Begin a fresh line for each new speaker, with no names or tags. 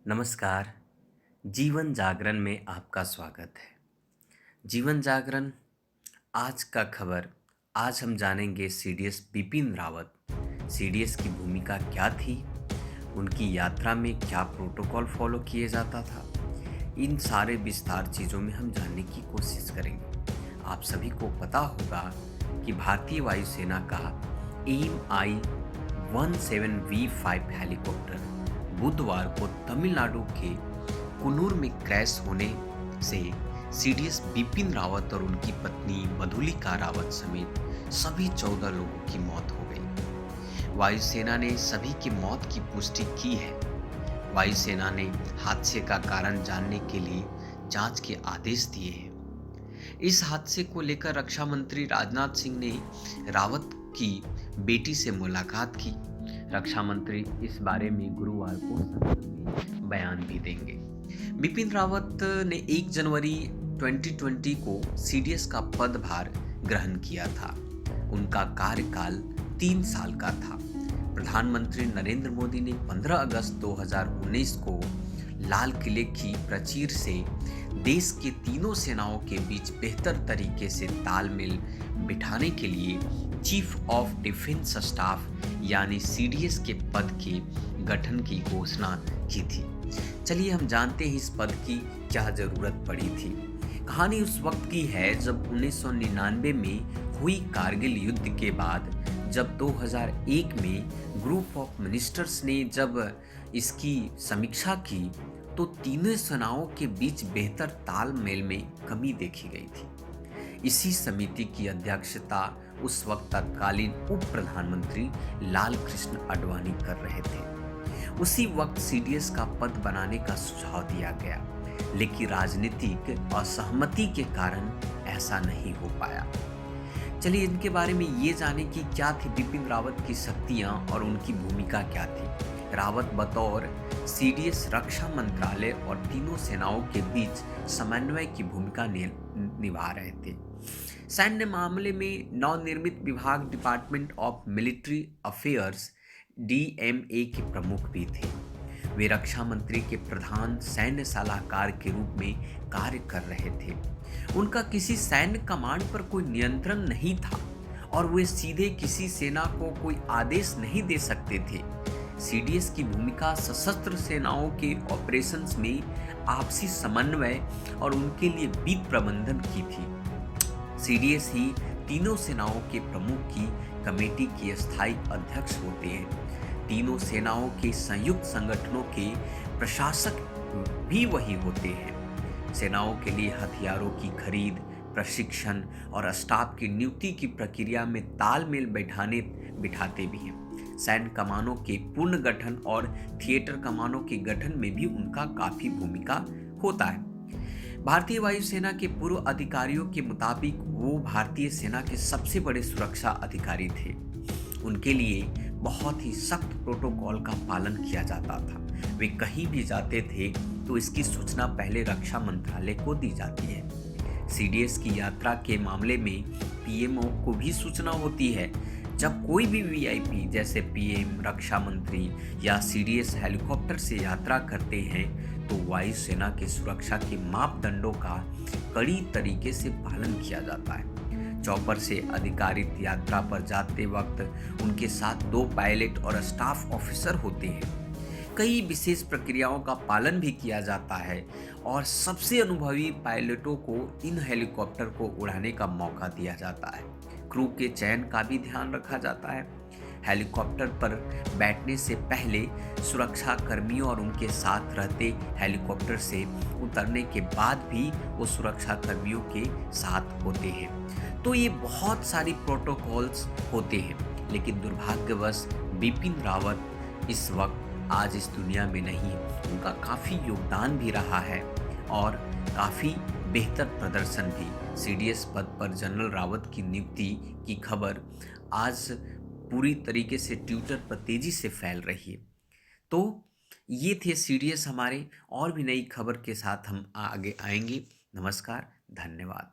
नमस्कार। जीवन जागरण में आपका स्वागत है। जीवन जागरण आज का खबर। आज हम जानेंगे सीडीएस बिपिन रावत। सीडीएस की भूमिका क्या थी, उनकी यात्रा में क्या प्रोटोकॉल फॉलो किए जाता था, इन सारे विस्तार चीज़ों में हम जानने की कोशिश करेंगे। आप सभी को पता होगा कि भारतीय वायुसेना का AIM-17V5 हेलीकॉप्टर बुधवार को तमिलनाडु के कुन्नूर में क्रैश होने से सीडीएस बिपिन रावत और उनकी पत्नी मधुलिका रावत समेत सभी 14 लोगों की मौत हो गई। वायुसेना ने सभी की मौत की पुष्टि की है। वायुसेना ने हादसे का कारण जानने के लिए जांच के आदेश दिए हैं। इस हादसे को लेकर रक्षा मंत्री राजनाथ सिंह ने रावत की बेटी से मुलाकात की। रक्षा मंत्री इस बारे में गुरुवार को संसद में बयान भी देंगे। बिपिन रावत ने 1 जनवरी 2020 को सीडीएस का पदभार ग्रहण किया था। उनका कार्यकाल 3 साल का था। प्रधानमंत्री नरेंद्र मोदी ने 15 अगस्त 2019 को लाल किले की प्राचीर से देश के तीनों सेनाओं के बीच बेहतर तरीके से तालमेल बिठाने के लिए चीफ ऑफ डिफेंस स्टाफ यानी सीडीएस के पद के गठन की घोषणा की थी। चलिए हम जानते हैं इस पद की क्या जरूरत पड़ी थी। कहानी उस वक्त की है जब 1999 में हुई कारगिल युद्ध के बाद जब 2001 में ग्रुप ऑफ मिनिस्टर्स ने जब इसकी समीक्षा की तो तीनों सेनाओं के बीच बेहतर तालमेल में कमी देखी गई थी। इसी समिति की अध्यक्षता उस वक्त तत्कालीन उप प्रधानमंत्री लाल कृष्ण आडवाणी कर रहे थे। उसी वक्त सीडीएस का पद बनाने का सुझाव दिया गया, लेकिन राजनीतिक असहमति के कारण ऐसा नहीं हो पाया। चलिए इनके बारे में ये जाने कि क्या थी बिपिन रावत की शक्तियां और उनकी भूमिका क्या थी। रावत बतौर सीडीएस रक्षा मंत्रालय और तीनों सेनाओं के बीच समन्वय की भूमिका निभा रहे थे। सैन्य मामले में नवनिर्मित विभाग department of military affairs DMA के प्रमुख भी थे। वे रक्षा मंत्री के प्रधान सैन्य सलाहकार के रूप में कार्य कर रहे थे। उनका किसी सैन्य कमांड पर कोई नियंत्रण नहीं था और वे सीधे किसी सेना को कोई आदेश नहीं दे सकते थे। सीडीएस की भूमिका सशस्त्र सेनाओं के ऑपरेशंस में आपसी समन्वय और उनके लिए वित्त प्रबंधन की थी। सीडीएस ही तीनों सेनाओं के प्रमुख की कमेटी के स्थायी अध्यक्ष होते हैं। तीनों सेनाओं के संयुक्त संगठनों के प्रशासक भी वही होते हैं। सेनाओं के लिए हथियारों की खरीद, प्रशिक्षण और स्टाफ की नियुक्ति की प्रक्रिया में तालमेल बिठाते भी हैं। सैन्य कमानों के पुनर्गठन और थिएटर कमानों के गठन में भी उनका काफी भूमिका होता है। भारतीय वायुसेना के पूर्व अधिकारियों के मुताबिक वो भारतीय सेना के सबसे बड़े सुरक्षा अधिकारी थे। उनके लिए बहुत ही सख्त प्रोटोकॉल का पालन किया जाता था। वे कहीं भी जाते थे तो इसकी सूचना पहले रक्षा मंत्रालय को दी जाती है। सीडीएस की यात्रा के मामले में पीएमओ को भी सूचना होती है। जब कोई भी वीआईपी जैसे पीएम, रक्षा मंत्री या सीडीएस हेलीकॉप्टर से यात्रा करते हैं तो वायुसेना के सुरक्षा के मापदंडों का कड़ी तरीके से पालन किया जाता है। चॉपर से अधिकारित यात्रा पर जाते वक्त उनके साथ 2 पायलट और स्टाफ ऑफिसर होते हैं। कई विशेष प्रक्रियाओं का पालन भी किया जाता है और सबसे अनुभवी पायलटों को इन हेलीकॉप्टर को उड़ाने का मौका दिया जाता है। क्रू के चयन का भी ध्यान रखा जाता है। हेलीकॉप्टर पर बैठने से पहले सुरक्षा कर्मियों और उनके साथ रहते हेलीकॉप्टर से उतरने के बाद भी वो सुरक्षा कर्मियों के साथ होते हैं। तो ये बहुत सारी प्रोटोकॉल्स होते हैं, लेकिन दुर्भाग्यवश बिपिन रावत इस वक्त आज इस दुनिया में नहीं। उनका काफ़ी योगदान भी रहा है और काफ़ी बेहतर प्रदर्शन भी। सीडीएस पद पर जनरल रावत की नियुक्ति की खबर आज पूरी तरीके से ट्विटर पर तेजी से फैल रही है। तो ये थे सीडीएस हमारे। और भी नई खबर के साथ हम आगे आएंगे। नमस्कार, धन्यवाद।